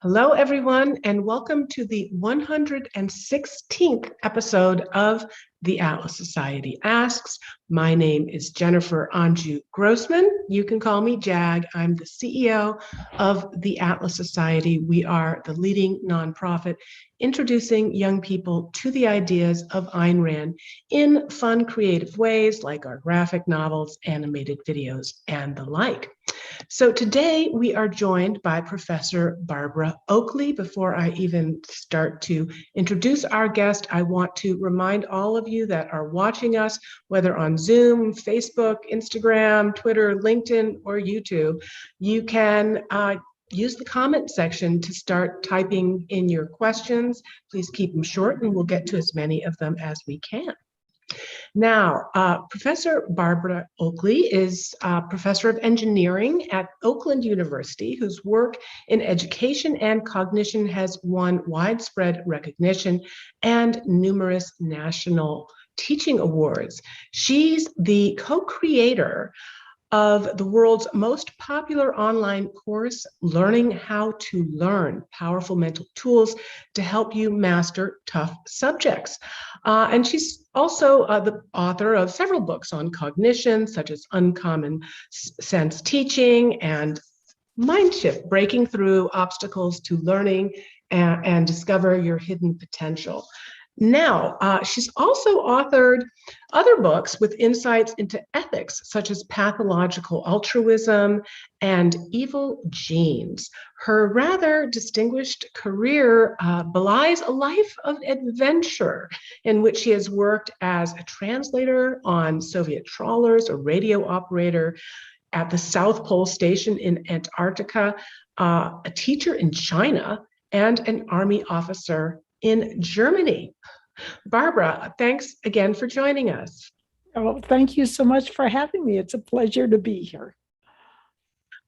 Hello, everyone, and welcome to the 116th episode of The Atlas Society Asks. My name is Jennifer Grossman. You can call me Jag. I'm the CEO of the Atlas Society. We are the leading nonprofit introducing young people to the ideas of Ayn Rand in fun, creative ways like our graphic novels, animated videos, and the like. So today we are joined by Professor Barbara Oakley. Before I even start to introduce our guest, I want to remind all of you that are watching us, whether on Zoom, Facebook, Instagram, Twitter, LinkedIn, or YouTube, you can use the comment section to start typing in your questions. Please keep them short and we'll get to as many of them as we can. Now, Professor Barbara Oakley is Professor of Engineering at Oakland University, whose work in education and cognition has won widespread recognition and numerous national teaching awards. She's the co-creator of the world's most popular online course, Learning How to Learn, Powerful Mental Tools to Help You Master Tough Subjects. And she's also the author of several books on cognition, such as Uncommon Sense Teaching and Mindshift, Breaking Through Obstacles to Learning and Discover Your Hidden Potential. Now, she's also authored other books with insights into ethics, such as Pathological Altruism and Evil Genes. Her rather distinguished career belies a life of adventure in which she has worked as a translator on Soviet trawlers, a radio operator at the South Pole Station in Antarctica, a teacher in China, and an army officer in Germany. Barbara, thanks again for joining us. Oh, thank you so much for having me. It's a pleasure to be here.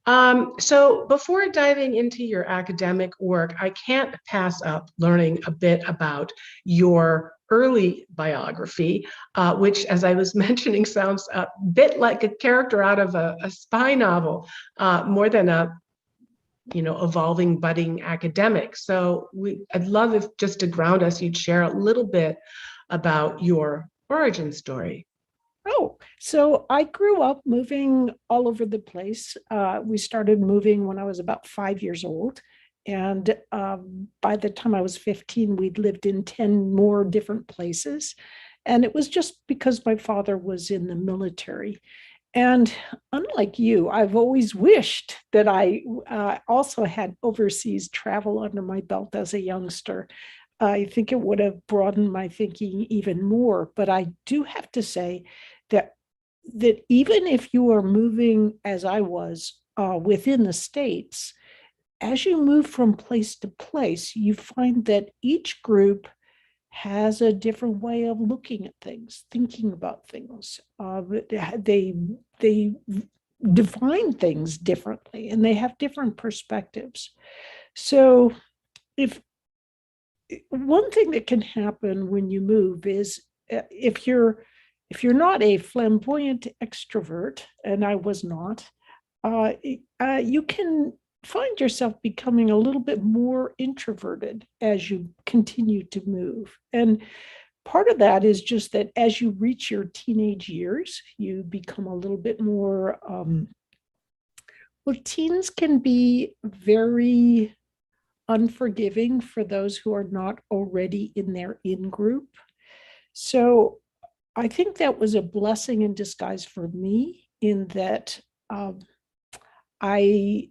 So before diving into your academic work, I can't pass up learning a bit about your early biography, which, as I was mentioning, sounds a bit like a character out of a spy novel, more than a evolving, budding academic. So I'd love if just to ground us, you'd share a little bit about your origin story. Oh, so I grew up moving all over the place. We started moving when I was about 5 years old. And by the time I was 15, we'd lived in 10 more different places. And it was just because my father was in the military. And unlike you, I've always wished that I also had overseas travel under my belt as a youngster. I think it would have broadened my thinking even more. But I do have to say that even if you are moving, as I was, within the States, as you move from place to place, you find that each group has a different way of looking at things, thinking about things. They define things differently, and they have different perspectives. So, if one thing that can happen when you move is if you're not a flamboyant extrovert, and I was not, you can find yourself becoming a little bit more introverted as you continue to move. And part of that is just that as you reach your teenage years, you become a little bit more, teens can be very unforgiving for those who are not already in their in-group. So I think that was a blessing in disguise for me in that I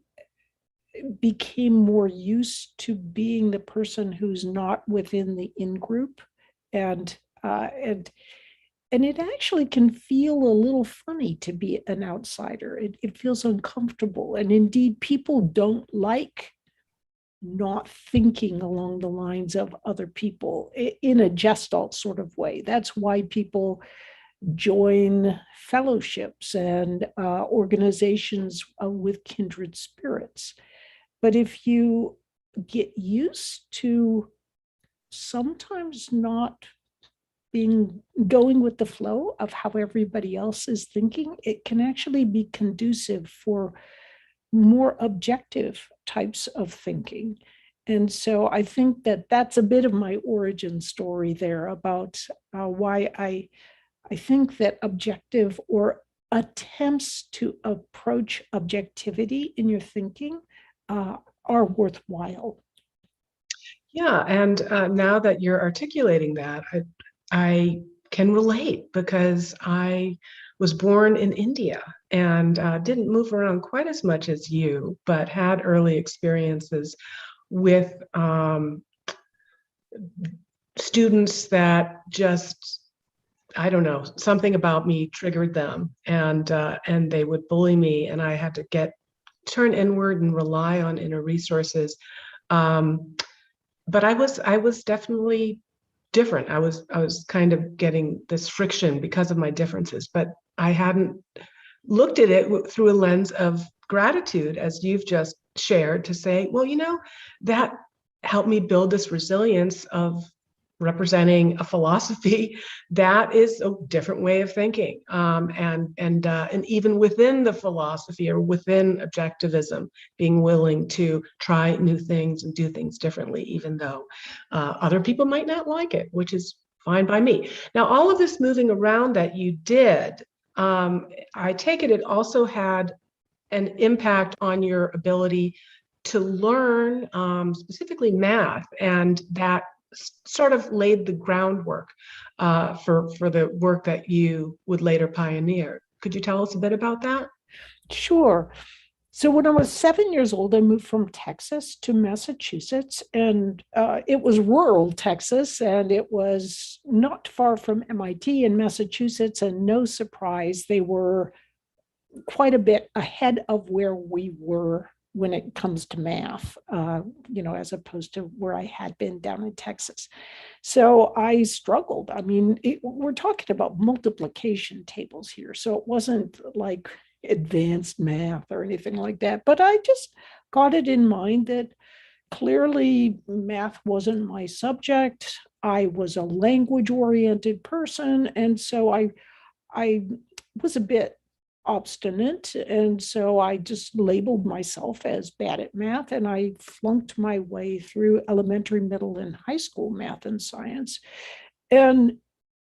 became more used to being the person who's not within the in-group, and it actually can feel a little funny to be an outsider. It feels uncomfortable, and indeed, people don't like not thinking along the lines of other people in a gestalt sort of way. That's why people join fellowships and organizations with kindred spirits. But if you get used to sometimes not going with the flow of how everybody else is thinking, it can actually be conducive for more objective types of thinking. And so I think that that's a bit of my origin story there about why I think that objective or attempts to approach objectivity in your thinking are worthwhile. Yeah, and now that you're articulating that, I can relate because I was born in India and didn't move around quite as much as you, but had early experiences with students that just, I don't know, something about me triggered them, and they would bully me, and I had to turn inward and rely on inner resources. Um, but I was definitely different. I was kind of getting this friction because of my differences, but I hadn't looked at it through a lens of gratitude, as you've just shared, to say, well, that helped me build this resilience of representing a philosophy that is a different way of thinking, and even within the philosophy or within objectivism, being willing to try new things and do things differently, even though other people might not like it, which is fine by me. Now, all of this moving around that you did, I take it also had an impact on your ability to learn, specifically math, and that sort of laid the groundwork for the work that you would later pioneer. Could you tell us a bit about that? Sure. So when I was 7 years old, I moved from Texas to Massachusetts, and it was rural Texas, and it was not far from MIT in Massachusetts. And no surprise, they were quite a bit ahead of where we were when it comes to math, as opposed to where I had been down in Texas. So I struggled. I mean, we're talking about multiplication tables here. So it wasn't like advanced math or anything like that. But I just got it in mind that clearly math wasn't my subject. I was a language oriented person. And so I was a bit obstinate. And so I just labeled myself as bad at math, and I flunked my way through elementary, middle, and high school math and science. And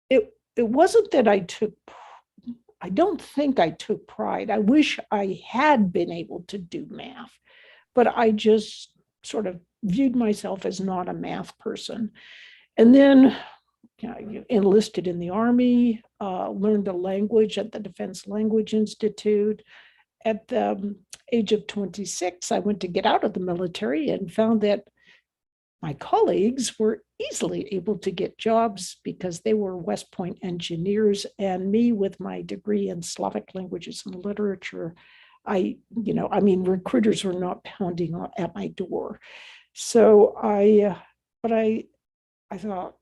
it wasn't that I don't think I took pride. I wish I had been able to do math, but I just sort of viewed myself as not a math person. And then enlisted in the Army, learned a language at the Defense Language Institute. At the age of 26, I went to get out of the military and found that my colleagues were easily able to get jobs because they were West Point engineers, and me with my degree in Slavic languages and literature, recruiters were not pounding at my door. So but I thought,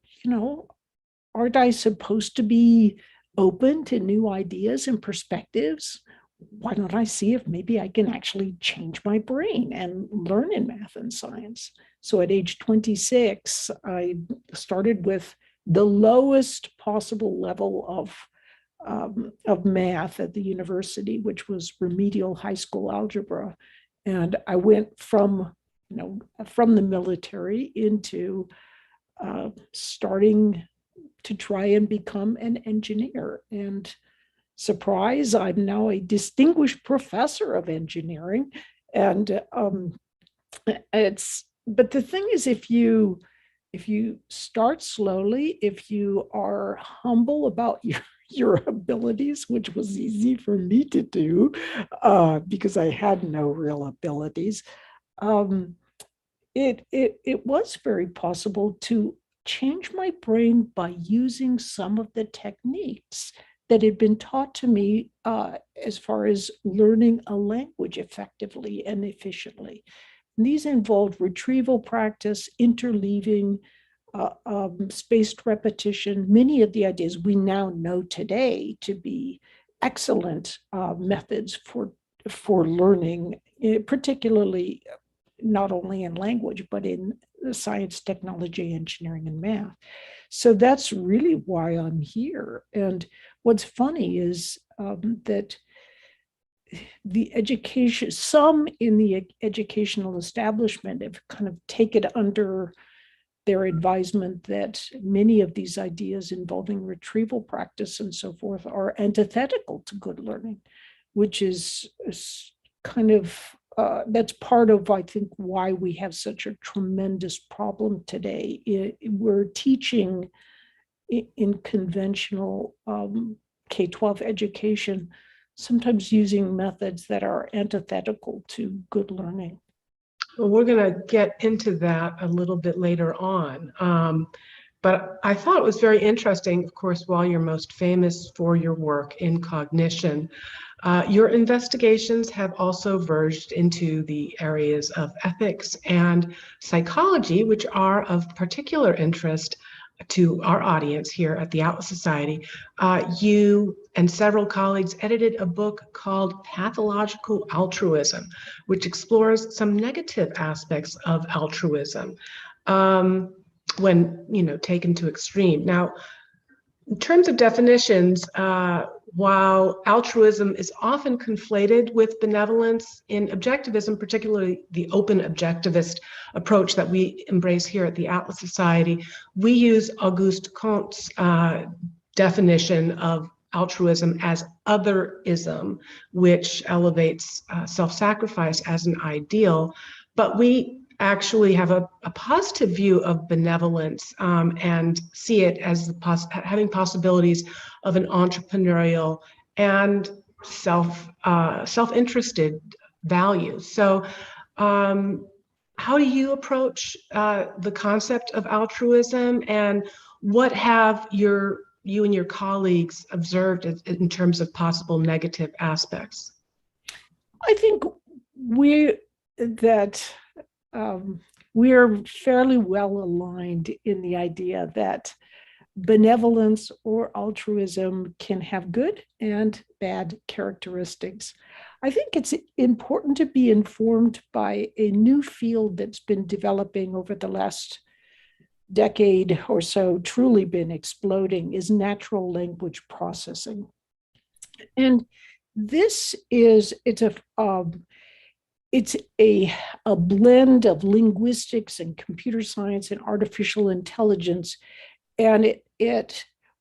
aren't I supposed to be open to new ideas and perspectives? Why don't I see if maybe I can actually change my brain and learn in math and science? So at age 26, I started with the lowest possible level of math at the university, which was remedial high school algebra. And I went from the military into starting to try and become an engineer. And surprise, I'm now a distinguished professor of engineering. And but the thing is, if you start slowly, if you are humble about your abilities, which was easy for me to do because I had no real abilities, it was very possible to change my brain by using some of the techniques that had been taught to me as far as learning a language effectively and efficiently. And these involved retrieval practice, interleaving, spaced repetition, many of the ideas we now know today to be excellent methods for learning, particularly not only in language, but in science, technology, engineering, and math. So that's really why I'm here. And what's funny is that the education, some in the educational establishment have kind of taken under their advisement that many of these ideas involving retrieval practice and so forth are antithetical to good learning, which is kind of, that's part of, I think, why we have such a tremendous problem today. We're teaching in conventional K-12 education, sometimes using methods that are antithetical to good learning. Well, we're going to get into that a little bit later on. But I thought it was very interesting, of course, while you're most famous for your work in cognition, your investigations have also verged into the areas of ethics and psychology, which are of particular interest to our audience here at the Atlas Society. You and several colleagues edited a book called Pathological Altruism, which explores some negative aspects of altruism when taken to extreme. Now, in terms of definitions, while altruism is often conflated with benevolence, in objectivism, particularly the open objectivist approach that we embrace here at the Atlas Society, we use Auguste Comte's definition of altruism as otherism, which elevates self-sacrifice as an ideal. But we actually have a positive view of benevolence and see it as having possibilities of an entrepreneurial and self-interested value. So how do you approach the concept of altruism, and what have you and your colleagues observed in terms of possible negative aspects? I think we're fairly well aligned in the idea that benevolence or altruism can have good and bad characteristics. I think it's important to be informed by a new field that's been developing over the last decade or so, truly been exploding, is natural language processing. And this is, it's a blend of linguistics and computer science and artificial intelligence. And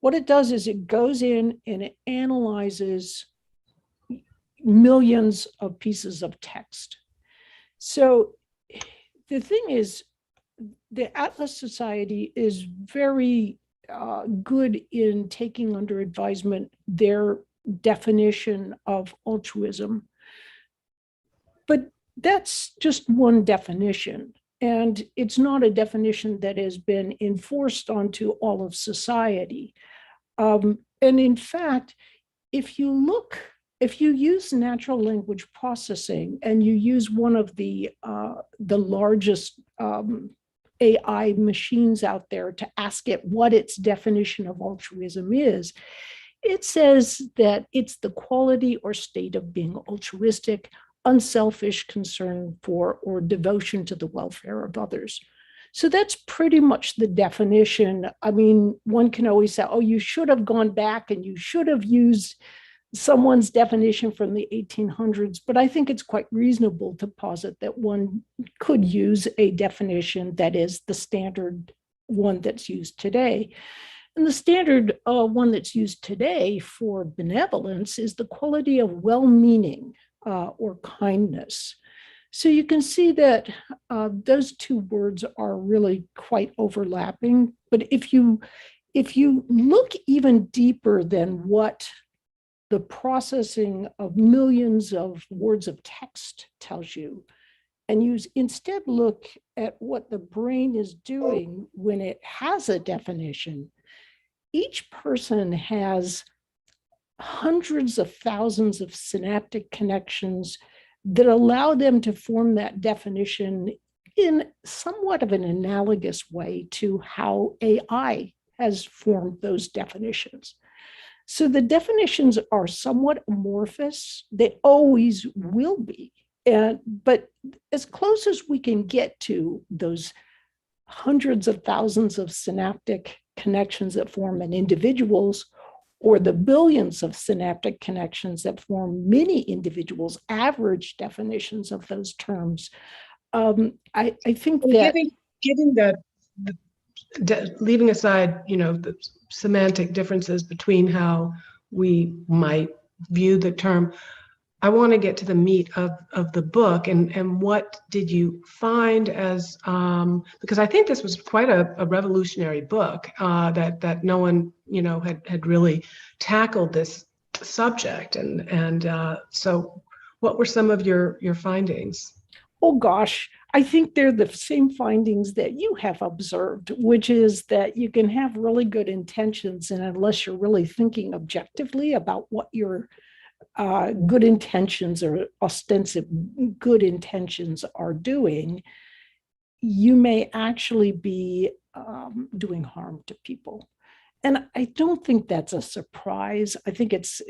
what it does is it goes in and it analyzes millions of pieces of text. So the thing is, the Atlas Society is very good in taking under advisement their definition of altruism. But that's just one definition, and it's not a definition that has been enforced onto all of society. And in fact, if you use natural language processing and you use one of the largest AI machines out there to ask it what its definition of altruism is, it says that it's the quality or state of being altruistic, unselfish concern for or devotion to the welfare of others. So that's pretty much the definition. I mean, one can always say, oh, you should have gone back and you should have used someone's definition from the 1800s, but I think it's quite reasonable to posit that one could use a definition that is the standard one that's used today. And the standard one that's used today for benevolence is the quality of well-meaning or kindness. So you can see that those two words are really quite overlapping. But if you look even deeper than what the processing of millions of words of text tells you, and you instead look at what the brain is doing when it has a definition, each person has hundreds of thousands of synaptic connections that allow them to form that definition in somewhat of an analogous way to how AI has formed those definitions. So the definitions are somewhat amorphous. They always will be. But as close as we can get to those hundreds of thousands of synaptic connections that form an individual's or the billions of synaptic connections that form many individuals' average definitions of those terms. I think that giving that, leaving aside, the semantic differences between how we might view the term, I want to get to the meat of the book, and what did you find as, because I think this was quite a revolutionary book, that no one, had really tackled this subject. And so what were some of your findings? Oh gosh, I think they're the same findings that you have observed, which is that you can have really good intentions, and unless you're really thinking objectively about what your good intentions or ostensive good intentions are doing, you may actually be doing harm to people. And I don't think that's a surprise. I think it's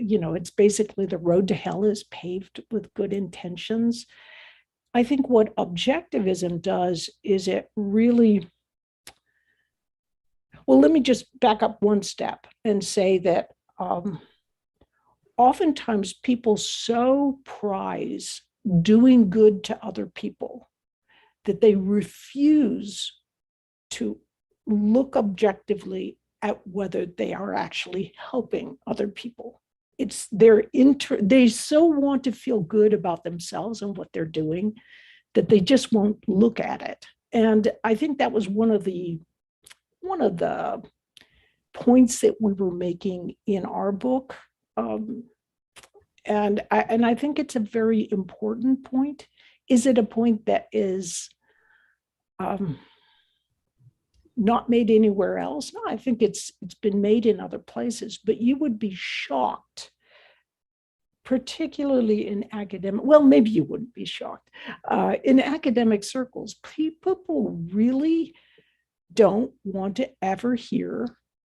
basically the road to hell is paved with good intentions. I think what objectivism does is it really, well, let me just back up one step and say that oftentimes people so prize doing good to other people that they refuse to look objectively at whether they are actually helping other people. It's they so want to feel good about themselves and what they're doing that they just won't look at it. And I think that was one of the points that we were making in our book. And I think it's a very important point. Is it a point that is not made anywhere else? No, I think it's been made in other places, but you would be shocked, particularly in academic, well, maybe you wouldn't be shocked. In academic circles, people really don't want to ever hear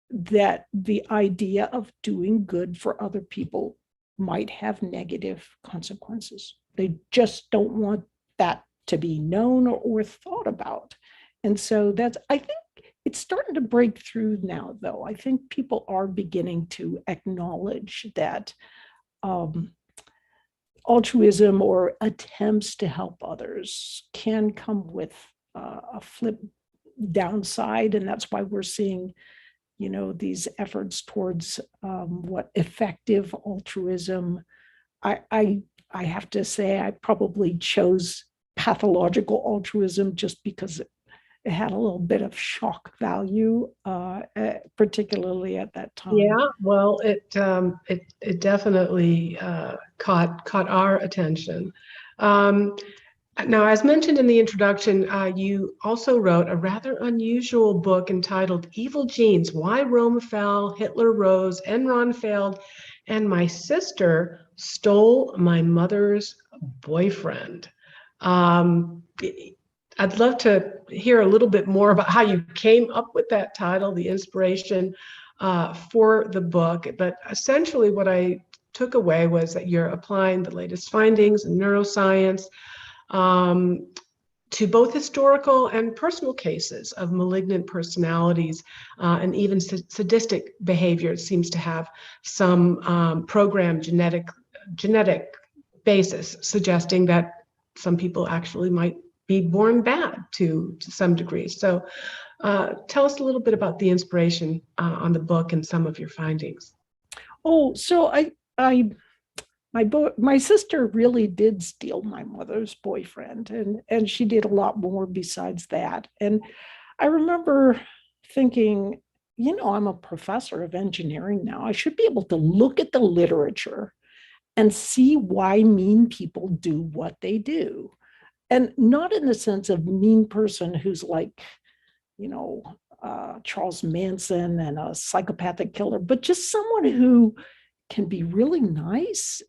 that the idea of doing good for other people might have negative consequences. They just don't want that to be known or thought about. And so I think it's starting to break through now, though. I think people are beginning to acknowledge that altruism or attempts to help others can come with a flip downside. And that's why we're seeing these efforts towards effective altruism. I have to say I probably chose pathological altruism just because it had a little bit of shock value, particularly at that time. Yeah, well, it definitely caught our attention. Now, as mentioned in the introduction, you also wrote a rather unusual book entitled Evil Genes, Why Rome Fell, Hitler Rose, Enron Failed, and My Sister Stole My Mother's Boyfriend. I'd love to hear a little bit more about how you came up with that title, the inspiration for the book. But essentially what I took away was that you're applying the latest findings in neuroscience to both historical and personal cases of malignant personalities, and even sadistic behavior. It seems to have some programmed genetic basis, suggesting that some people actually might be born bad to some degree. So tell us a little bit about the inspiration on the book and some of your findings. Oh, so my sister really did steal my mother's boyfriend, and she did a lot more besides that. And I remember thinking, I'm a professor of engineering now. I should be able to look at the literature and see why mean people do what they do. And not in the sense of mean person who's like, Charles Manson and a psychopathic killer, but just someone who can be really nice,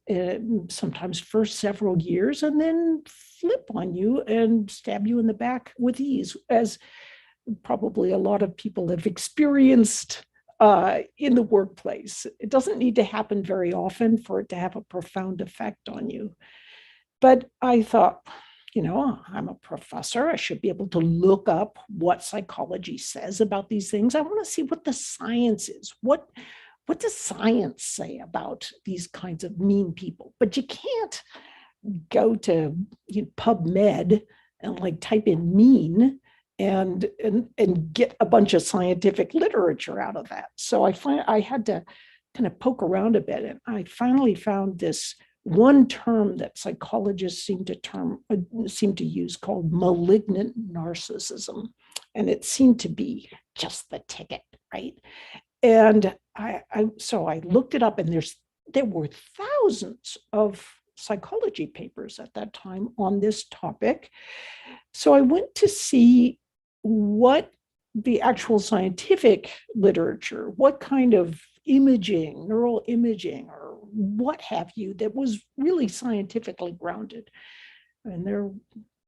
sometimes for several years, and then flip on you and stab you in the back with ease, as probably a lot of people have experienced in the workplace. It doesn't need to happen very often for it to have a profound effect on you. But I thought, I'm a professor. I should be able to look up what psychology says about these things. I want to see what the science is. What what does science say about these kinds of mean people? But you can't go to PubMed and like type in mean and get a bunch of scientific literature out of that. So I had to kind of poke around a bit, and I finally found this one term that psychologists seem to use called malignant narcissism, and it seemed to be just the ticket, right? And so I looked it up, and there were thousands of psychology papers at that time on this topic. So I went to see what the actual scientific literature, what kind of imaging, neural imaging, or what have you, that was really scientifically grounded. And there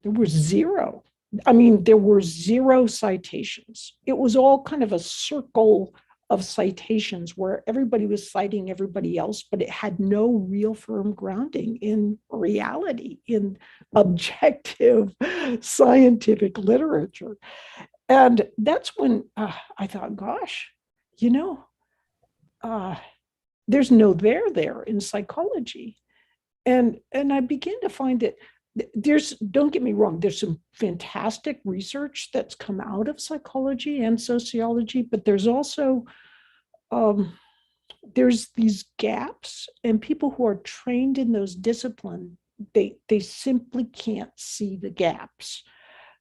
were zero. I mean, there were zero citations. It was all kind of a circle of citations where everybody was citing everybody else, but it had no real firm grounding in reality, in objective scientific literature. And that's when I thought, gosh, there's no there in psychology. And I began to find that don't get me wrong, there's some fantastic research that's come out of psychology and sociology, but there's also there's these gaps, and people who are trained in those disciplines, they simply can't see the gaps.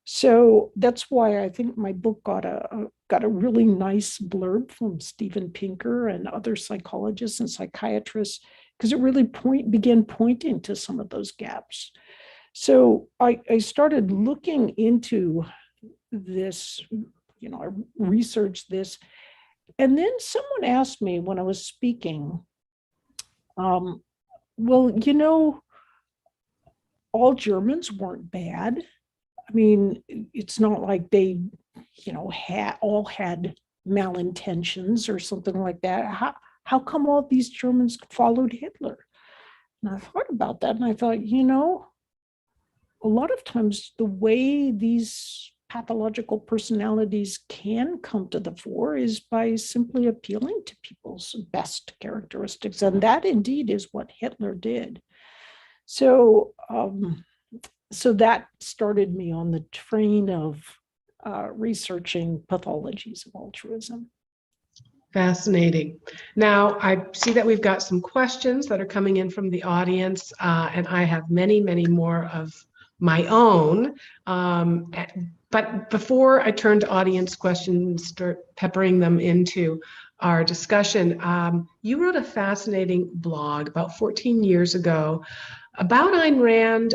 So that's why I think my book got a really nice blurb from Steven Pinker and other psychologists and psychiatrists, because it really began pointing to some of those gaps. So I started looking into this, I researched this. And then someone asked me when I was speaking, well, all Germans weren't bad. I mean, it's not like they, all had malintentions or something like that. How come all these Germans followed Hitler? And I thought about that, and I thought, a lot of times the way these pathological personalities can come to the fore is by simply appealing to people's best characteristics. And that indeed is what Hitler did. So, so that started me on the train of researching pathologies of altruism. Fascinating. Now, I see that we've got some questions that are coming in from the audience, and I have many, many more of my own. But before I turn to audience questions, start peppering them into our discussion, you wrote a fascinating blog about 14 years ago about Ayn Rand,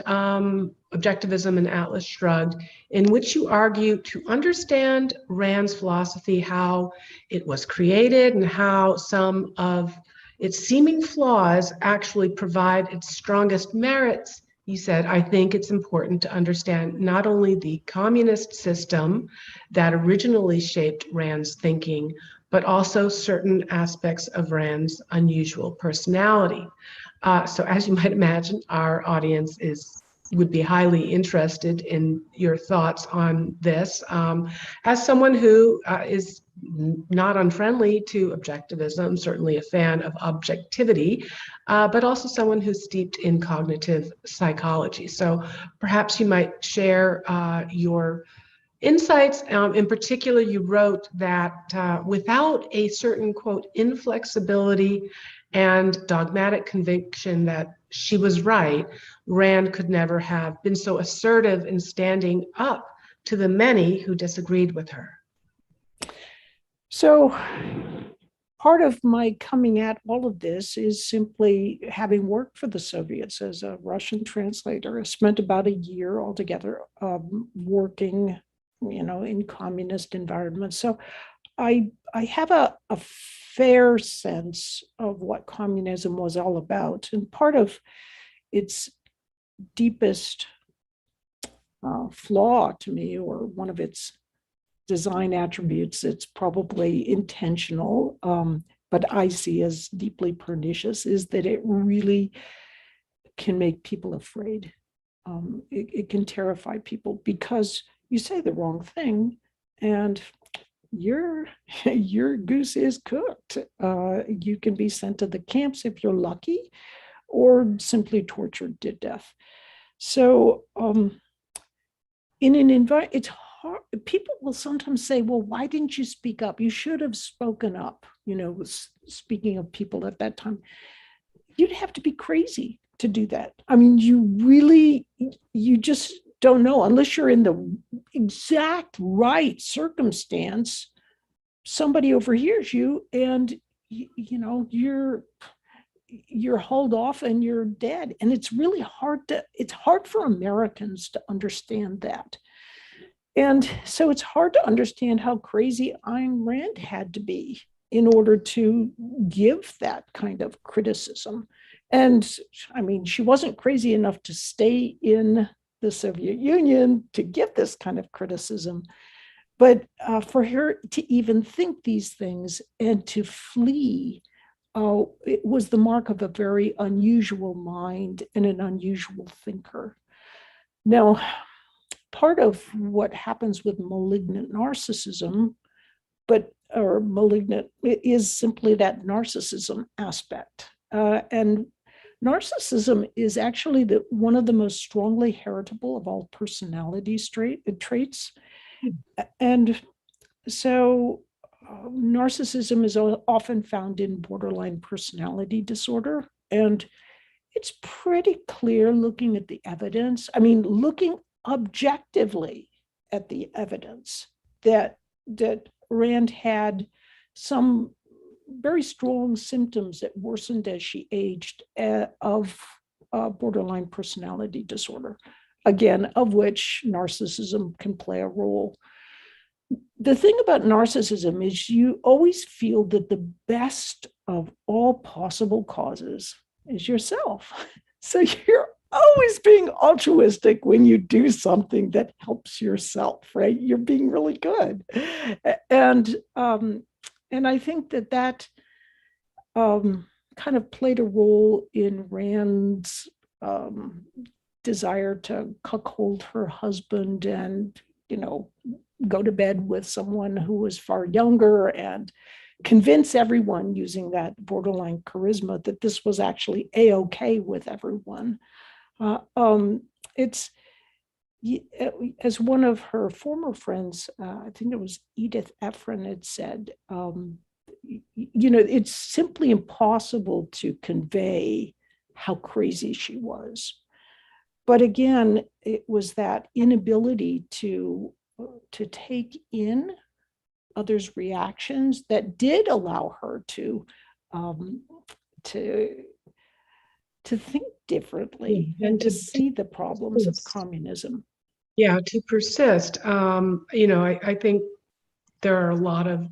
Objectivism and Atlas Shrugged, in which you argue to understand Rand's philosophy, how it was created and how some of its seeming flaws actually provide its strongest merits. You said, I think it's important to understand not only the communist system that originally shaped Rand's thinking, but also certain aspects of Rand's unusual personality. So as you might imagine, our audience would be highly interested in your thoughts on this. As someone who is not unfriendly to objectivism, certainly a fan of objectivity, but also someone who's steeped in cognitive psychology. So perhaps you might share your insights. In particular, you wrote that without a certain, quote, inflexibility and dogmatic conviction that she was right, Rand could never have been so assertive in standing up to the many who disagreed with her. So part of my coming at all of this is simply having worked for the Soviets as a Russian translator. I spent about a year altogether working, in communist environments. So I have a fair sense of what communism was all about. And part of its deepest flaw to me, or one of its design attributes, it's probably intentional, but I see as deeply pernicious, is that it really can make people afraid. It can terrify people because you say the wrong thing and your your goose is cooked. You can be sent to the camps if you're lucky, or simply tortured to death. So in an environment, it's hard. People will sometimes say, well, why didn't you speak up? You should have spoken up. Speaking of people at that time, you'd have to be crazy to do that. I mean, you just don't know unless you're in the exact right circumstance. Somebody overhears you, and you're hauled off and you're dead. And it's really hard for Americans to understand that. And so it's hard to understand how crazy Ayn Rand had to be in order to give that kind of criticism. And I mean, she wasn't crazy enough to stay in the Soviet Union to give this kind of criticism. But for her to even think these things and to flee, it was the mark of a very unusual mind and an unusual thinker. Now, part of what happens with malignant narcissism, or malignant, is simply that narcissism aspect. And narcissism is actually one of the most strongly heritable of all personality traits. And so narcissism is often found in borderline personality disorder. And it's pretty clear looking at the evidence. I mean, looking objectively at the evidence that Rand had some very strong symptoms that worsened as she aged of borderline personality disorder, again, of which narcissism can play a role. The thing about narcissism is you always feel that the best of all possible causes is yourself. So you're always being altruistic when you do something that helps yourself, right? You're being really good. And I think that kind of played a role in Rand's desire to cuckold her husband and, go to bed with someone who was far younger and convince everyone using that borderline charisma that this was actually A-okay with everyone. It's, as one of her former friends, I think it was Edith Ephron, had said, it's simply impossible to convey how crazy she was. But again, it was that inability to take in others' reactions that did allow her to think differently and to see the problems of communism. Yeah, to persist. I think there are a lot of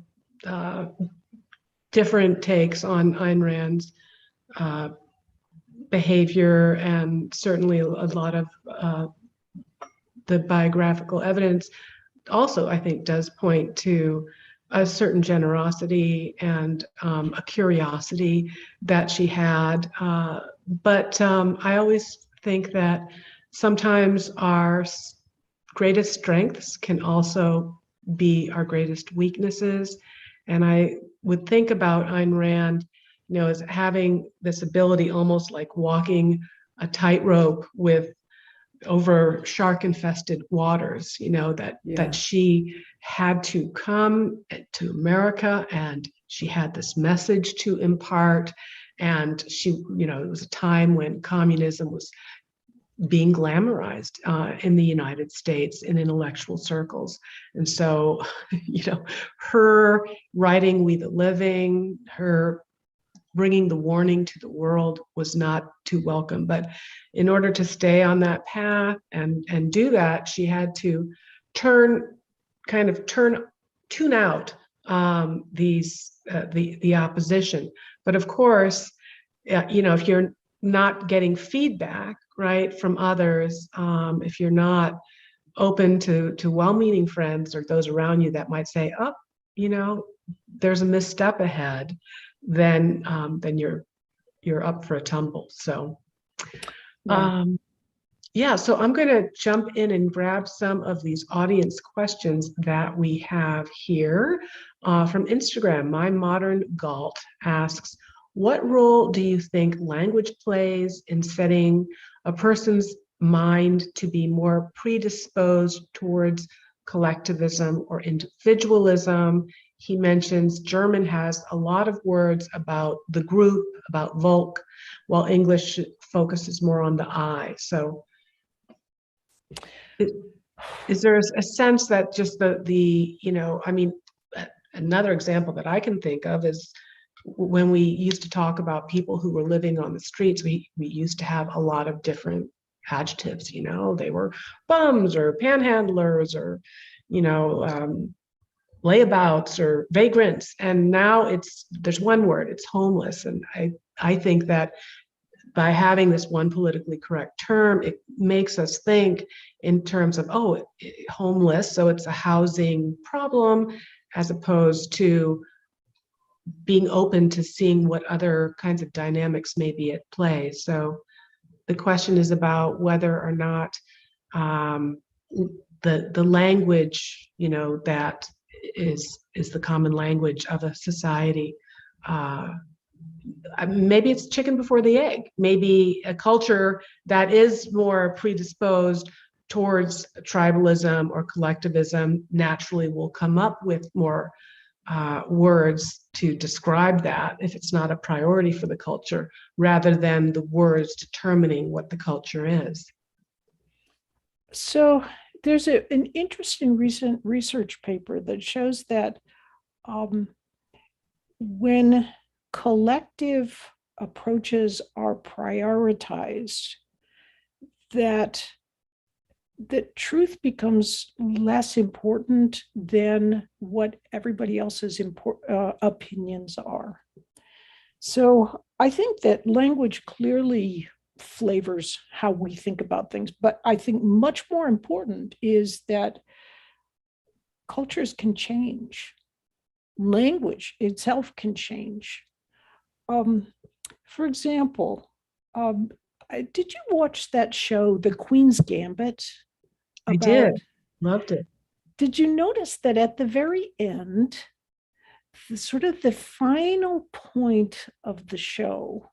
different takes on Ayn Rand's behavior, and certainly a lot of the biographical evidence also, I think, does point to a certain generosity and a curiosity that she had. But I always think that sometimes our greatest strengths can also be our greatest weaknesses. And I would think about Ayn Rand, as having this ability, almost like walking a tightrope over shark-infested waters, that she had to come to America and she had this message to impart. And it was a time when communism was being glamorized in the United States in intellectual circles. And so, her writing We the Living, her bringing the warning to the world was not too welcome. But in order to stay on that path and do that, she had to tune out the opposition. But of course, if you're not getting feedback, right, from others, if you're not open to well-meaning friends or those around you that might say, there's a misstep ahead, then you're up for a tumble. So Yeah, so I'm going to jump in and grab some of these audience questions that we have here from Instagram. My Modern Galt asks, what role do you think language plays in setting a person's mind to be more predisposed towards collectivism or individualism? He mentions German has a lot of words about the group, about Volk, while English focuses more on the I. So is there a sense that just I mean, another example that I can think of is when we used to talk about people who were living on the streets, we used to have a lot of different adjectives, they were bums or panhandlers or, layabouts or vagrants. And now there's one word, it's homeless. And I think that by having this one politically correct term, it makes us think in terms of, homeless, so it's a housing problem, as opposed to being open to seeing what other kinds of dynamics may be at play. So the question is about whether or not the language, that is the common language of a society, maybe it's chicken before the egg. Maybe a culture that is more predisposed towards tribalism or collectivism naturally will come up with more words to describe that if it's not a priority for the culture, rather than the words determining what the culture is. So there's an interesting recent research paper that shows that when collective approaches are prioritized, that truth becomes less important than what everybody else's opinions are. So I think that language clearly flavors how we think about things, but I think much more important is that cultures can change. Language itself can change. For example, did you watch that show, The Queen's Gambit? I did. Loved it. Did you notice that at the very end, the final point of the show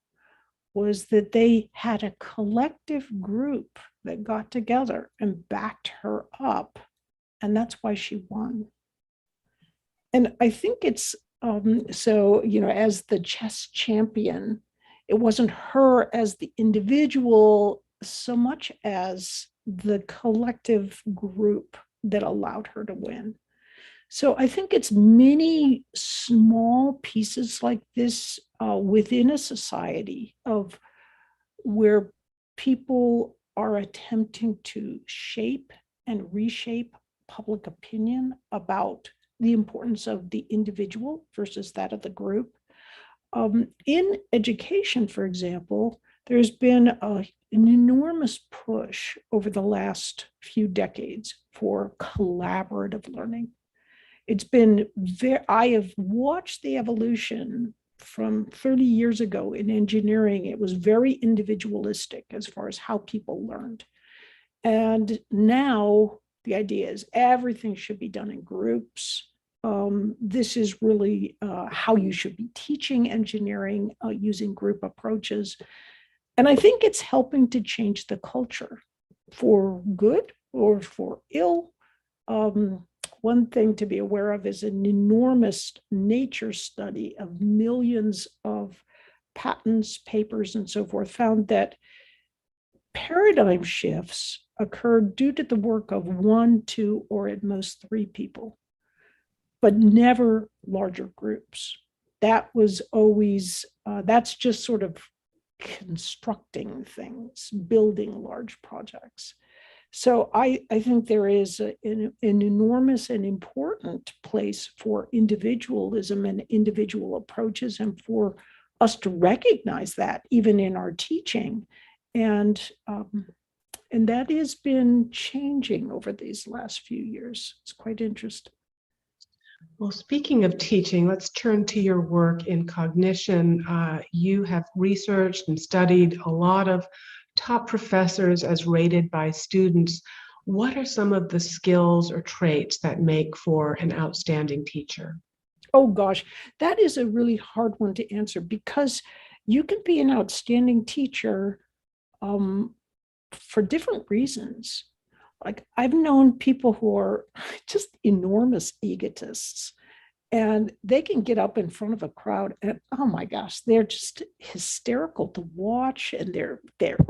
was that they had a collective group that got together and backed her up, and that's why she won. And I think it's as the chess champion, it wasn't her as the individual so much as the collective group that allowed her to win. So I think it's many small pieces like this within a society of where people are attempting to shape and reshape public opinion about the importance of the individual versus that of the group. In education, for example, there's been an enormous push over the last few decades for collaborative learning. It's been I have watched the evolution from 30 years ago in engineering. It was very individualistic as far as how people learned. And now the idea is everything should be done in groups. This is really how you should be teaching engineering using group approaches. And I think it's helping to change the culture for good or for ill. One thing to be aware of is an enormous nature study of millions of patents, papers, and so forth found that paradigm shifts occurred due to the work of 1, 2, or at most 3 people, but never larger groups. That was always, that's just sort of constructing things, building large projects. So I think there is an enormous and important place for individualism and individual approaches, and for us to recognize that even in our teaching. And that has been changing over these last few years. It's quite interesting. Well, speaking of teaching, let's turn to your work in cognition. You have researched and studied a lot of top professors as rated by students, what are some of the skills or traits that make for an outstanding teacher? Oh gosh, that is a really hard one to answer because you can be an outstanding teacher for different reasons. Like I've known people who are just enormous egotists, and they can get up in front of a crowd and oh my gosh, they're just hysterical to watch, and they're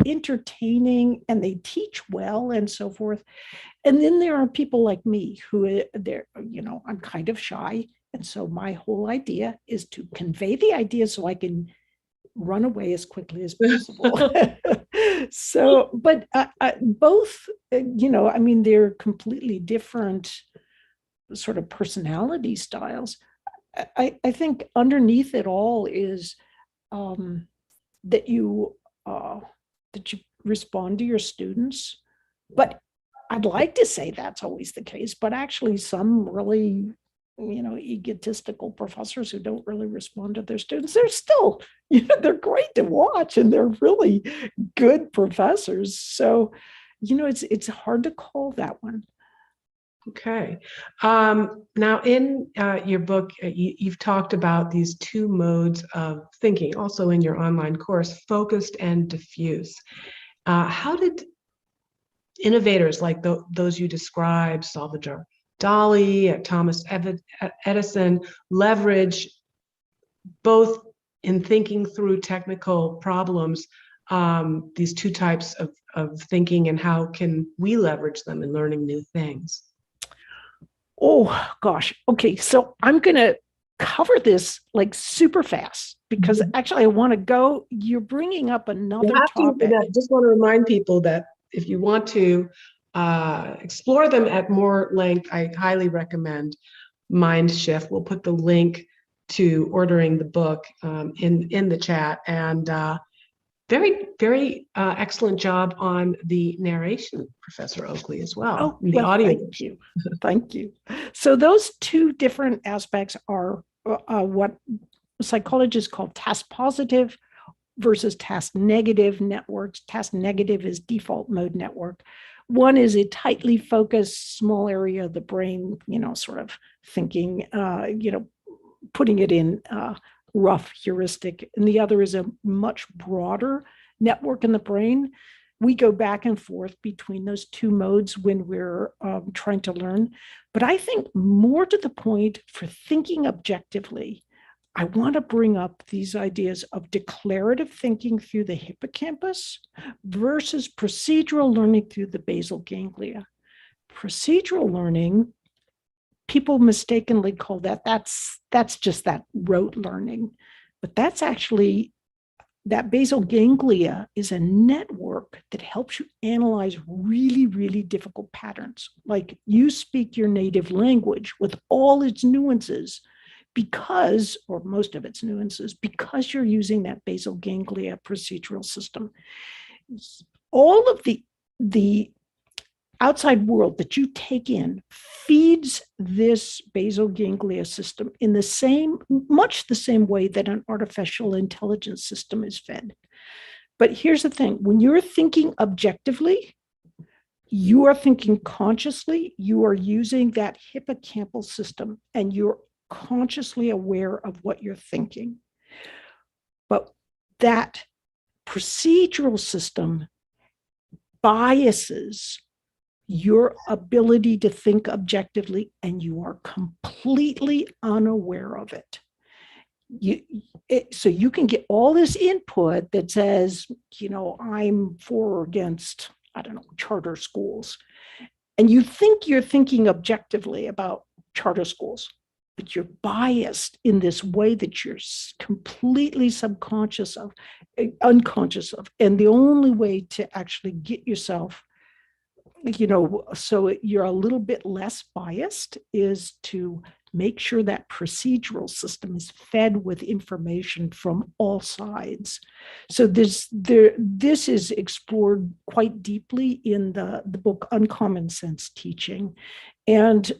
entertaining and they teach well and so forth. And then there are people like me who I'm kind of shy. And so my whole idea is to convey the idea so I can run away as quickly as possible. So, but both, they're completely different sort of personality styles. I think underneath it all is that you respond to your students. But I'd like to say that's always the case, but actually some really egotistical professors who don't really respond to their students, they're still, they're great to watch and they're really good professors. So, it's hard to call that one. Okay. Now, in your book, you've talked about these two modes of thinking, also in your online course, focused and diffuse. How did innovators like those you described, Salvador Dali, Thomas Edison, leverage both in thinking through technical problems, these two types of thinking, and how can we leverage them in learning new things? Oh gosh. Okay. So I'm going to cover this like super fast because actually I want to go. You're bringing up another topic. I just want to remind people that if you want to explore them at more length, I highly recommend Mindshift. We'll put the link to ordering the book in the chat. And very, very excellent job on the narration, Professor Oakley, as well. Oh, well, audio. Thank you. Thank you. So those two different aspects are what psychologists call task positive versus task negative networks. Task negative is default mode network. One is a tightly focused small area of the brain, sort of thinking, putting it in rough heuristic. And the other is a much broader network in the brain. We go back and forth between those two modes when we're trying to learn. But I think more to the point, for thinking objectively, I want to bring up these ideas of declarative thinking through the hippocampus versus procedural learning through the basal ganglia. Procedural learning, people mistakenly call that's just that rote learning, but that's actually, that basal ganglia is a network that helps you analyze really, really difficult patterns. Like you speak your native language with all its nuances because, or most of its nuances, because you're using that basal ganglia procedural system. All of the outside world that you take in feeds this basal ganglia system in much the same way that an artificial intelligence system is fed. But here's the thing, when you're thinking objectively, you are thinking consciously, you are using that hippocampal system and you're consciously aware of what you're thinking. But that procedural system biases your ability to think objectively, and you are completely unaware of it. So you can get all this input that says, I'm for or against, charter schools. And you think you're thinking objectively about charter schools, but you're biased in this way that you're completely unconscious of. And the only way to actually get yourself, so you're a little bit less biased, is to make sure that procedural system is fed with information from all sides. So this is explored quite deeply in the book Uncommon Sense Teaching, and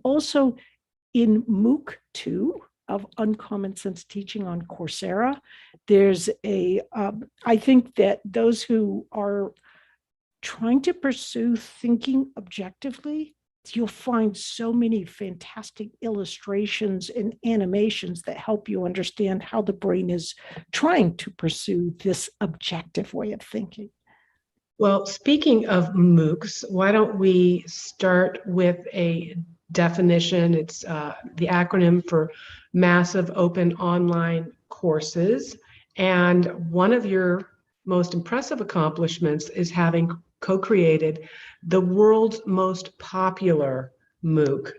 also in MOOC 2, of uncommon sense teaching on Coursera. There's I think that those who are trying to pursue thinking objectively, you'll find so many fantastic illustrations and animations that help you understand how the brain is trying to pursue this objective way of thinking. Well, speaking of MOOCs, why don't we start with a definition? It's the acronym for Massive Open Online Courses. And one of your most impressive accomplishments is having co-created the world's most popular MOOC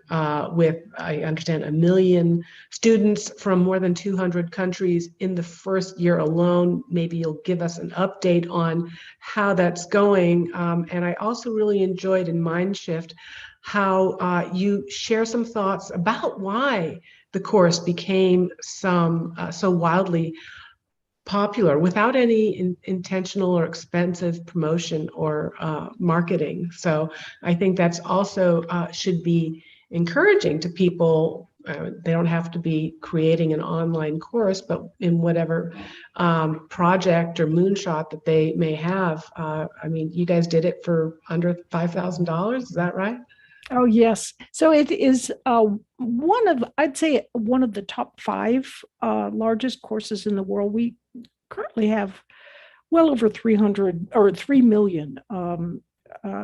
with, I understand, 1 million students from more than 200 countries in the first year alone. Maybe you'll give us an update on how that's going. And I also really enjoyed in Mindshift how you share some thoughts about why the course became so wildly popular without any intentional or expensive promotion or marketing. So I think that's also should be encouraging to people. They don't have to be creating an online course, but in whatever project or moonshot that they may have. I mean, you guys did it for under $5,000, is that right? Oh, yes. So it is I'd say one of the top 5 largest courses in the world. We currently have well over 300 or 3 million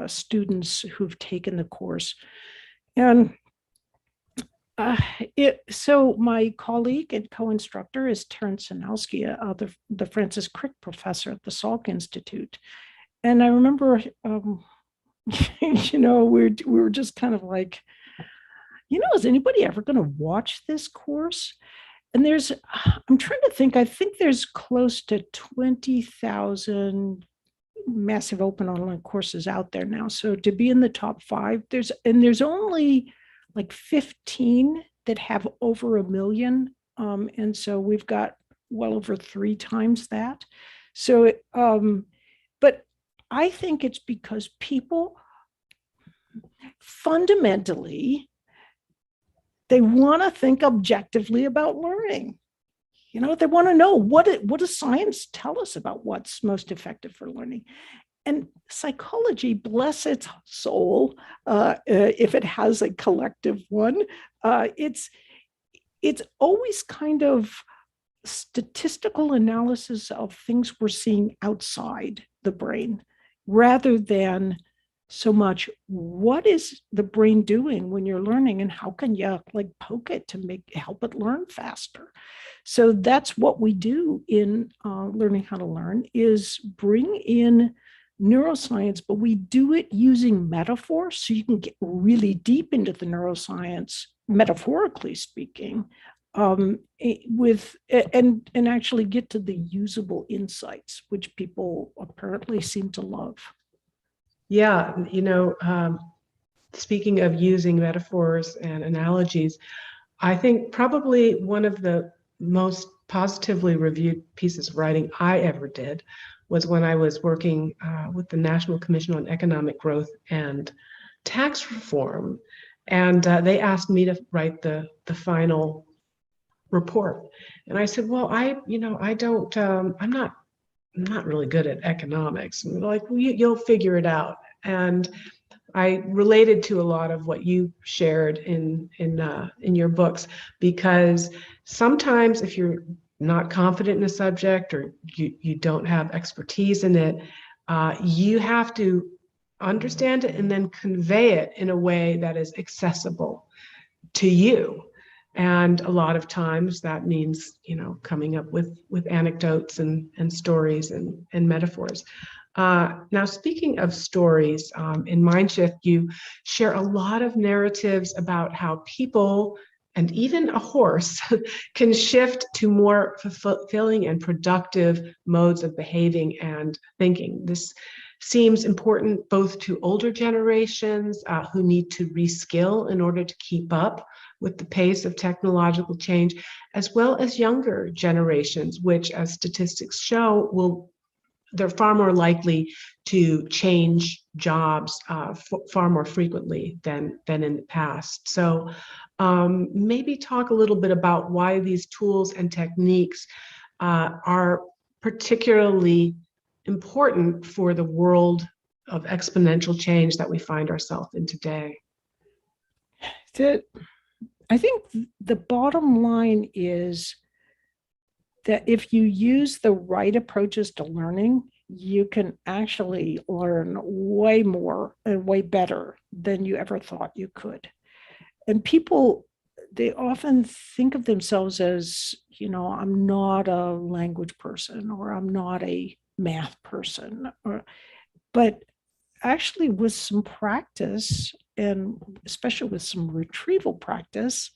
students who've taken the course. And so my colleague and co-instructor is Terence Sanowski, the Francis Crick professor at the Salk Institute. And I remember, we were just kind of like, is anybody ever going to watch this course? And I'm trying to think, I think there's close to 20,000 massive open online courses out there now. So to be in the top 5, there's only like 15 that have over 1 million. And so we've got well over 3 times that. So, but I think it's because people fundamentally, they want to think objectively about learning. They want to know what does science tell us about what's most effective for learning. And psychology, bless its soul, if it has a collective one, it's always kind of statistical analysis of things we're seeing outside the brain, rather than so much what is the brain doing when you're learning, and how can you poke it to help it learn faster. So that's what we do in learning how to learn, is bring in neuroscience, but we do it using metaphor, so you can get really deep into the neuroscience, metaphorically speaking, with and actually get to the usable insights, which people apparently seem to love. Yeah, speaking of using metaphors and analogies, I think probably one of the most positively reviewed pieces of writing I ever did was when I was working with the National Commission on Economic Growth and Tax Reform. And they asked me to write the final report. And I said, well, I'm not really good at economics. And they're like, well, you'll figure it out. And I related to a lot of what you shared in your books, because sometimes if you're not confident in a subject, or you don't have expertise in it, you have to understand it and then convey it in a way that is accessible to you. And a lot of times that means, coming up with anecdotes and stories and metaphors. Now, speaking of stories, in Mindshift, you share a lot of narratives about how people and even a horse can shift to more fulfilling and productive modes of behaving and thinking. This seems important both to older generations who need to reskill in order to keep up with the pace of technological change, as well as younger generations, which, as statistics show, will they're far more likely to change jobs far more frequently than in the past. So maybe talk a little bit about why these tools and techniques are particularly important for the world of exponential change that we find ourselves in today. I think the bottom line is that if you use the right approaches to learning, you can actually learn way more and way better than you ever thought you could. And people, they often think of themselves as, I'm not a language person, or I'm not a math person, but actually with some practice, and especially with some retrieval practice,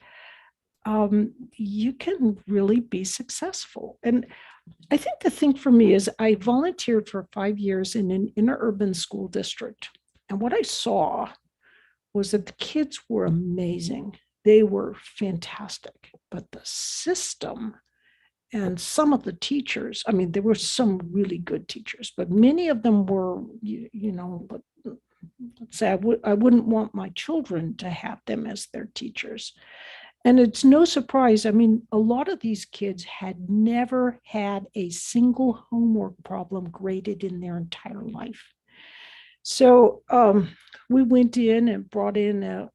you can really be successful. And I think the thing for me is I volunteered for 5 years in an interurban school district. And what I saw was that the kids were amazing. They were fantastic. But the system and some of the teachers, I mean, there were some really good teachers, but many of them were, let's say I wouldn't want my children to have them as their teachers. And it's no surprise. I mean, a lot of these kids had never had a single homework problem graded in their entire life. So we went in and brought in a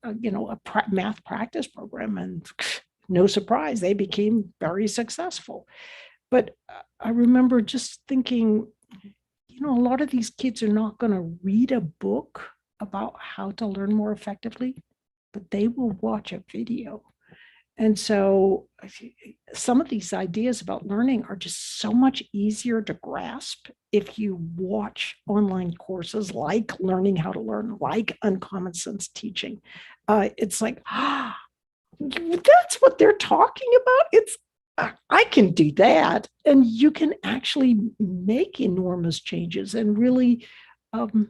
math practice program, and no surprise, they became very successful. But I remember just thinking, a lot of these kids are not going to read a book about how to learn more effectively, but they will watch a video. And so some of these ideas about learning are just so much easier to grasp if you watch online courses like Learning How to Learn, like Uncommon Sense Teaching. It's like, that's what they're talking about. I can do that. And you can actually make enormous changes and really kind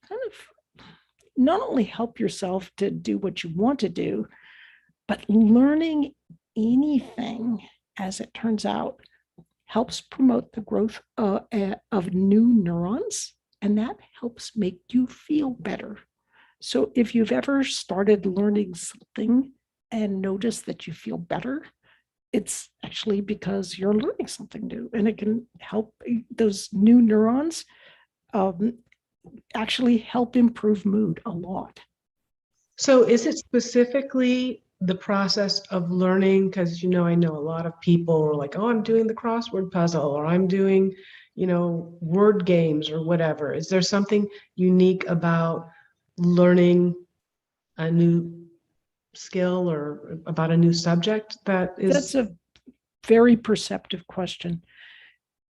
of not only help yourself to do what you want to do, but learning anything, as it turns out, helps promote the growth of new neurons, and that helps make you feel better. So if you've ever started learning something and noticed that you feel better, it's actually because you're learning something new, and it can help those new neurons actually help improve mood a lot. So is it specifically the process of learning? Because, I know a lot of people are like, oh, I'm doing the crossword puzzle, or I'm doing, word games or whatever. Is there something unique about learning a new skill or about a new subject that is? That's a very perceptive question.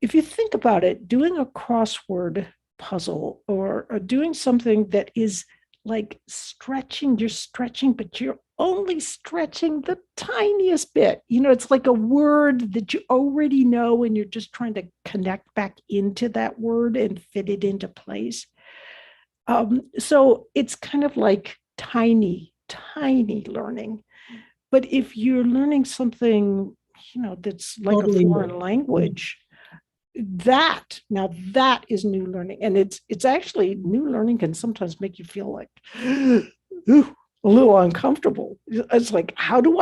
If you think about it, doing a crossword puzzle or doing something that is like stretching, you're stretching, but you're only stretching the tiniest bit. It's like a word that you already know, and you're just trying to connect back into that word and fit it into place. So it's kind of like tiny learning. But if you're learning something, that's like totally a foreign language, that is new learning. And it's actually, new learning can sometimes make you feel like, ooh, a little uncomfortable. It's like, how do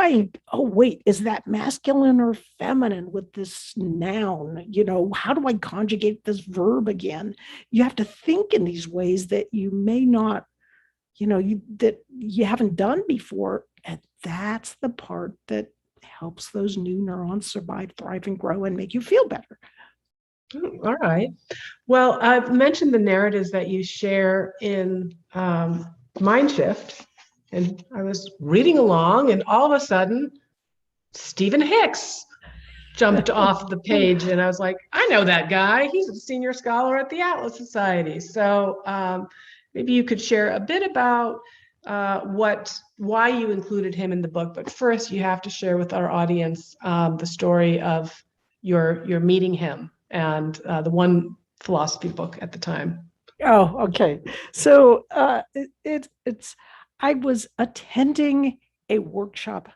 wait, is that masculine or feminine with this noun? How do I conjugate this verb again? You have to think in these ways that you may not, that you haven't done before. And that's the part that helps those new neurons survive, thrive, and grow and make you feel better. All right. Well, I've mentioned the narratives that you share in Mindshift, and I was reading along, and all of a sudden, Stephen Hicks jumped off the page, and I was like, I know that guy. He's a senior scholar at the Atlas Society. So maybe you could share a bit about why you included him in the book. But first, you have to share with our audience the story of your meeting him and the one philosophy book at the time. Oh, okay. So I was attending a workshop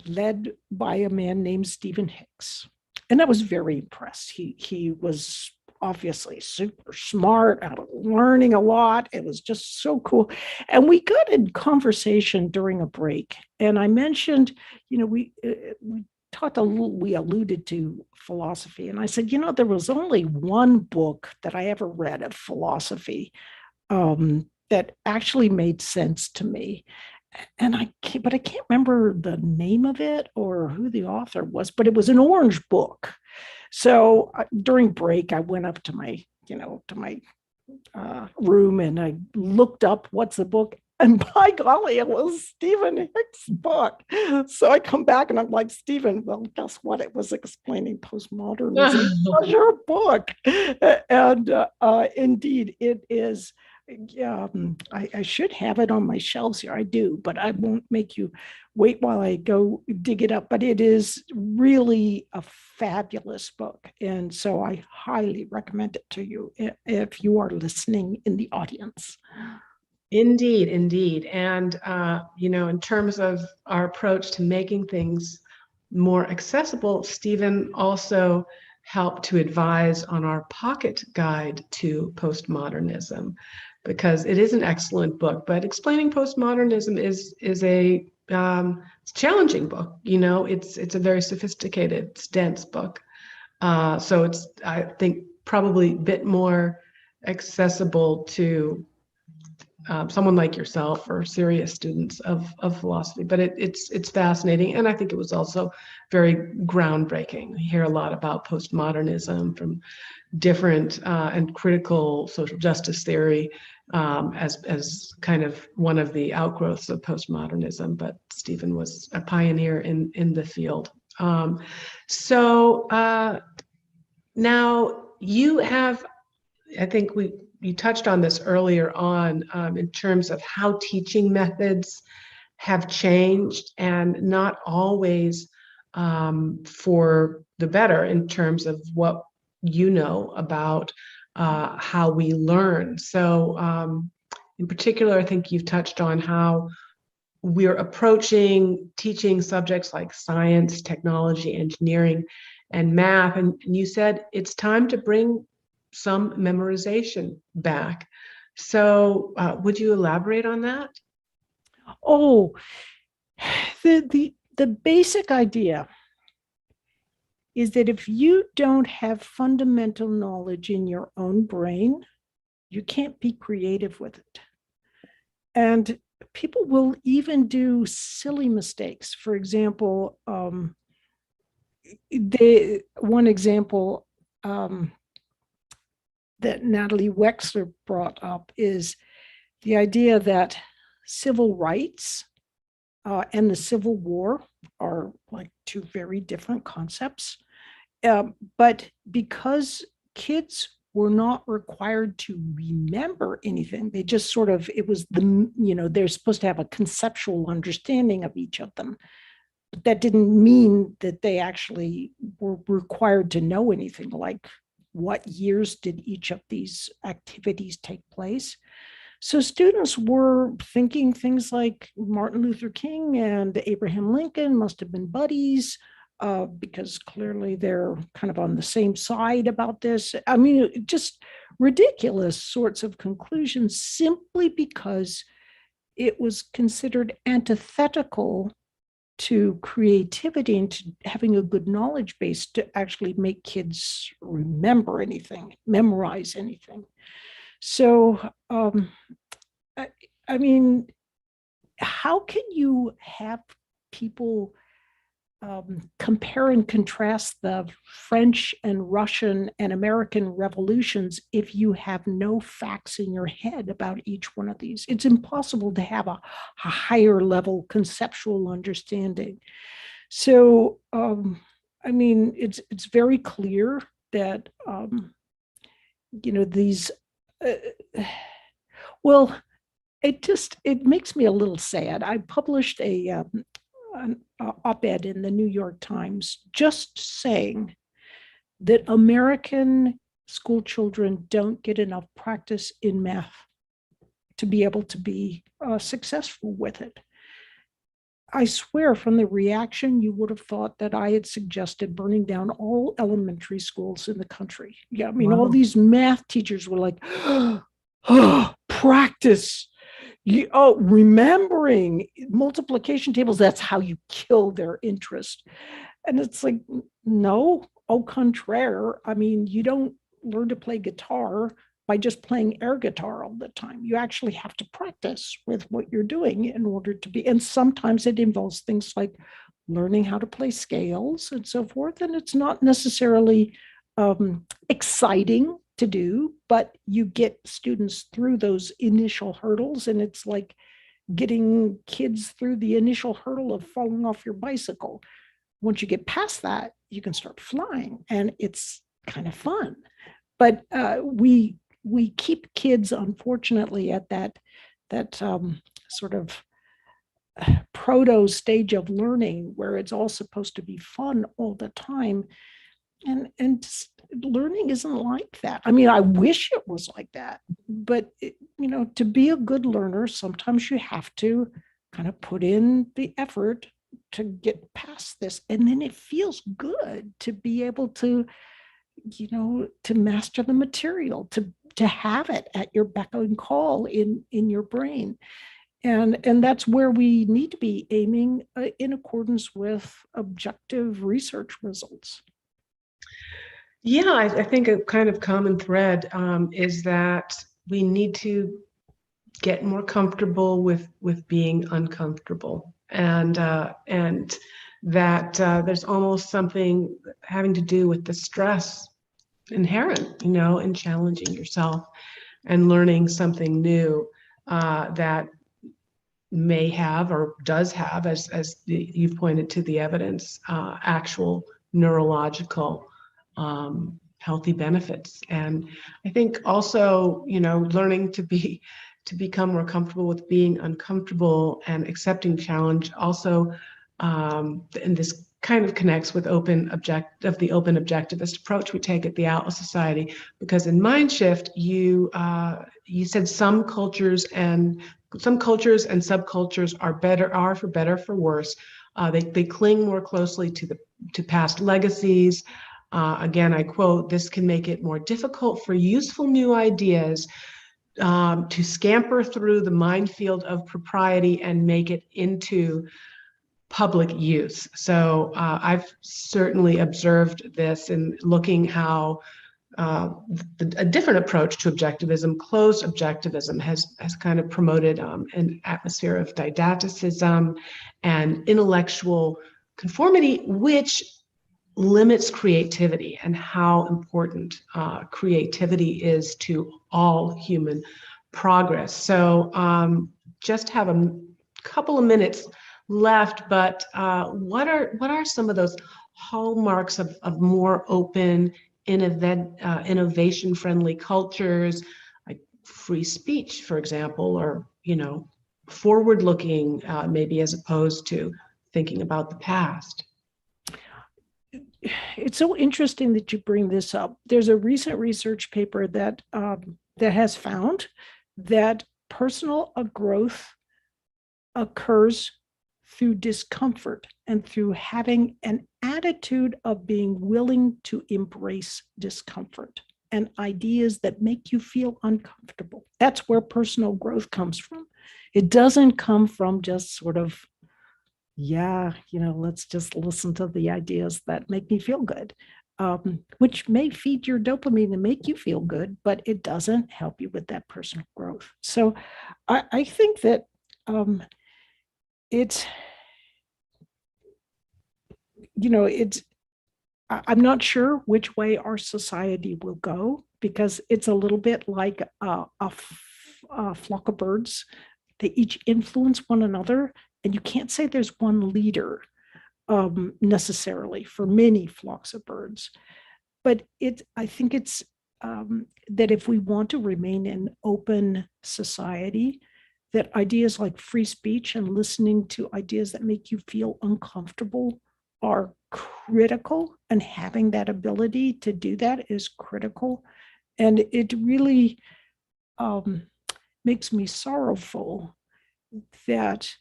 led by a man named Stephen Hicks, and I was very impressed. He was obviously super smart. I was learning a lot. It was just so cool. And we got in conversation during a break, and I mentioned, we talked a little, we alluded to philosophy, and I said, there was only one book that I ever read of philosophy that actually made sense to me. And but I can't remember the name of it or who the author was, but it was an orange book. So during break, I went up to my, room, and I looked up what's the book. And by golly, it was Stephen Hicks' book. So I come back and I'm like, Stephen, well, guess what? It was explaining postmodernism. It was your book. And indeed, it is. I should have it on my shelves here. I do, but I won't make you wait while I go dig it up. But it is really a fabulous book. And so I highly recommend it to you if you are listening in the audience. Indeed, indeed. And, in terms of our approach to making things more accessible, Stephen also helped to advise on our pocket guide to postmodernism, because it is an excellent book. But explaining postmodernism is a it's a challenging book. It's a very sophisticated, it's dense book. So it's, I think, probably a bit more accessible to someone like yourself or serious students of philosophy. But it's fascinating, and I think it was also very groundbreaking. We hear a lot about postmodernism from different and critical social justice theory as kind of one of the outgrowths of postmodernism. But Stephen was a pioneer in the field. So now you have, I think you touched on this earlier on in terms of how teaching methods have changed, and not always for the better in terms of what you know about how we learn. So in particular, I think you've touched on how we're approaching teaching subjects like science, technology, engineering, and math. And you said it's time to bring some memorization back. So would you elaborate on that? Oh, the basic idea is that if you don't have fundamental knowledge in your own brain, you can't be creative with it. And people will even do silly mistakes. For example, one example that Natalie Wexler brought up is the idea that civil rights and the Civil War are like two very different concepts. But because kids were not required to remember anything, they just sort of, it was they're supposed to have a conceptual understanding of each of them. But that didn't mean that they actually were required to know anything, like what years did each of these activities take place. So students were thinking things like Martin Luther King and Abraham Lincoln must have been buddies, because clearly they're kind of on the same side about this. I mean, just ridiculous sorts of conclusions simply because it was considered antithetical to creativity and to having a good knowledge base to actually make kids remember anything, memorize anything. So, I mean, how can you have people compare and contrast the French and Russian and American revolutions if you have no facts in your head about each one of these? It's impossible to have a higher level conceptual understanding. So, I mean, it's very clear that these. Well, it makes me a little sad. I published an op-ed in the New York Times just saying that American school children don't get enough practice in math to be able to be successful with it. I swear from the reaction, you would have thought that I had suggested burning down all elementary schools in the country. Yeah, I mean, all Wow. these math teachers were like, oh, practice. Remembering multiplication tables, that's how you kill their interest. And it's like, no, au contraire. I mean, you don't learn to play guitar by just playing air guitar all the time. You actually have to practice with what you're doing in order to be. And sometimes it involves things like learning how to play scales and so forth. And it's not necessarily exciting to do, but you get students through those initial hurdles. And it's like getting kids through the initial hurdle of falling off your bicycle. Once you get past that, you can start flying, and it's kind of fun. But we keep kids, unfortunately, at that sort of proto stage of learning where it's all supposed to be fun all the time, and learning isn't like that. I mean, I wish it was like that, but to be a good learner, sometimes you have to kind of put in the effort to get past this, and then it feels good to be able to to master the material, to have it at your beck and call in your brain. And that's where we need to be aiming, in accordance with objective research results. Yeah, I think a kind of common thread is that we need to get more comfortable with being uncomfortable, and that there's almost something having to do with the stress inherent, in challenging yourself and learning something new that may have or does have, you've pointed to the evidence, actual neurological healthy benefits. And I think also, learning to become more comfortable with being uncomfortable and accepting challenge also, and this kind of connects with the open objectivist approach we take at the Atlas Society, because in Mindshift, you said some cultures and subcultures are for better, for worse. They cling more closely to past legacies. Again, I quote, "This can make it more difficult for useful new ideas to scamper through the minefield of propriety and make it into public use." So I've certainly observed this in looking how a different approach to objectivism, closed objectivism, has kind of promoted an atmosphere of didacticism and intellectual conformity, which limits creativity, and how important creativity is to all human progress. So just have a couple of minutes left, but what are some of those hallmarks of more open, innovation-friendly cultures, like free speech, for example, or forward-looking, maybe, as opposed to thinking about the past? It's so interesting that you bring this up. There's a recent research paper that has found that personal growth occurs through discomfort and through having an attitude of being willing to embrace discomfort and ideas that make you feel uncomfortable. That's where personal growth comes from. It doesn't come from just sort of, let's just listen to the ideas that make me feel good, which may feed your dopamine and make you feel good, but it doesn't help you with that personal growth. So I think that it's I'm not sure which way our society will go, because it's a little bit like a flock of birds. They each influence one another, and you can't say there's one leader necessarily for many flocks of birds. But I think it's that if we want to remain an open society, that ideas like free speech and listening to ideas that make you feel uncomfortable are critical, and having that ability to do that is critical. And it really makes me sorrowful that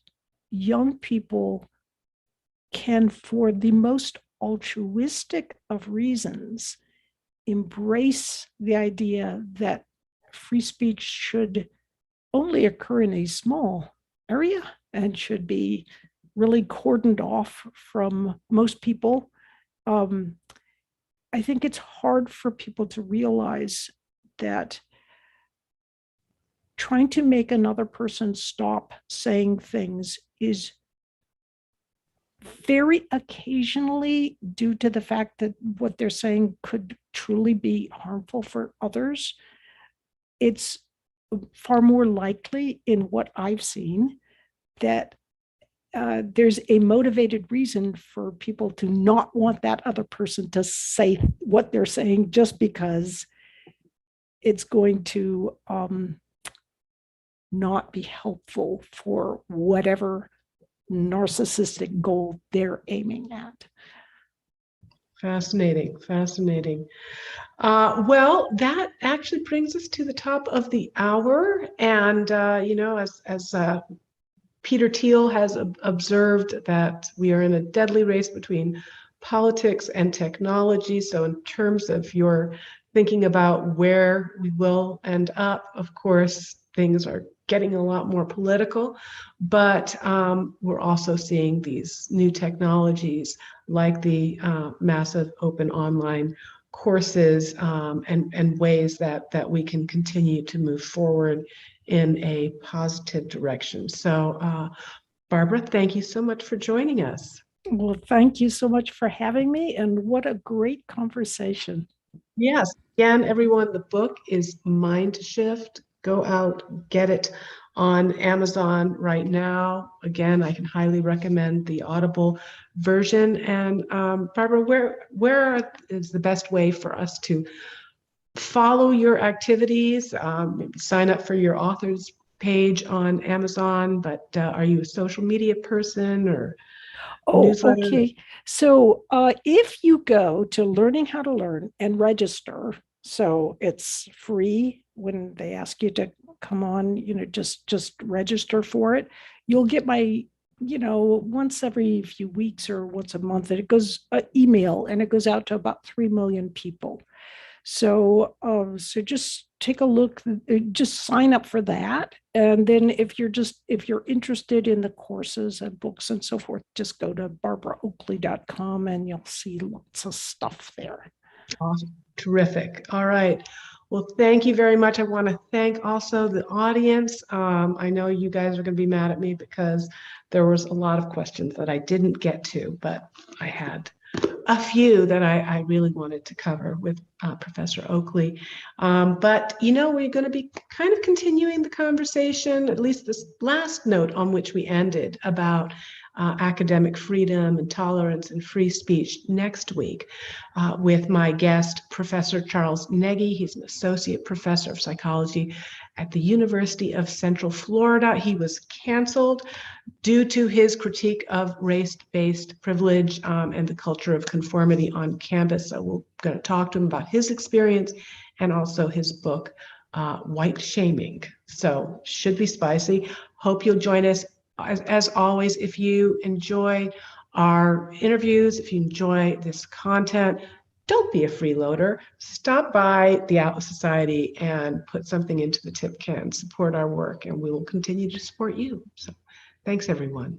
young people can, for the most altruistic of reasons, embrace the idea that free speech should only occur in a small area and should be really cordoned off from most people. I think it's hard for people to realize that trying to make another person stop saying things is very occasionally due to the fact that what they're saying could truly be harmful for others. It's far more likely in what I've seen that there's a motivated reason for people to not want that other person to say what they're saying just because it's going to not be helpful for whatever narcissistic goal they're aiming at. Fascinating, fascinating. Well, that actually brings us to the top of the hour. And, as Peter Thiel has observed, that we are in a deadly race between politics and technology. So in terms of your thinking about where we will end up, of course, things are getting a lot more political, but we're also seeing these new technologies like the massive open online courses and ways that we can continue to move forward in a positive direction. So, Barbara, thank you so much for joining us. Well, thank you so much for having me, and what a great conversation. Yes, again, everyone, the book is Mindshift. Go out, get it on Amazon right now. Again, I can highly recommend the Audible version. And Barbara, where is the best way for us to follow your activities? Maybe sign up for your author's page on Amazon, but are you a social media person or newsletter? Okay. So if you go to Learning How to Learn and register, so it's free when they ask you to come on, just register for it. You'll get my, once every few weeks or once a month, and it goes email, and it goes out to about 3 million people. So just take a look, just sign up for that. And then if you're interested in the courses and books and so forth, just go to barbaraoakley.com and you'll see lots of stuff there. Awesome. Terrific. All right. Well, thank you very much. I want to thank also the audience. I know you guys are going to be mad at me because there was a lot of questions that I didn't get to, but I had a few that I really wanted to cover with Professor Oakley. But, we're going to be kind of continuing the conversation, at least this last note on which we ended, about academic freedom and tolerance and free speech next week with my guest, Professor Charles Negi. He's an associate professor of psychology at the University of Central Florida. He was canceled due to his critique of race-based privilege and the culture of conformity on campus. So we're going to talk to him about his experience and also his book, White Shaming. So should be spicy. Hope you'll join us. As always, if you enjoy our interviews, if you enjoy this content, don't be a freeloader. Stop by the Atlas Society and put something into the tip can. Support our work, and we will continue to support you. So thanks, everyone.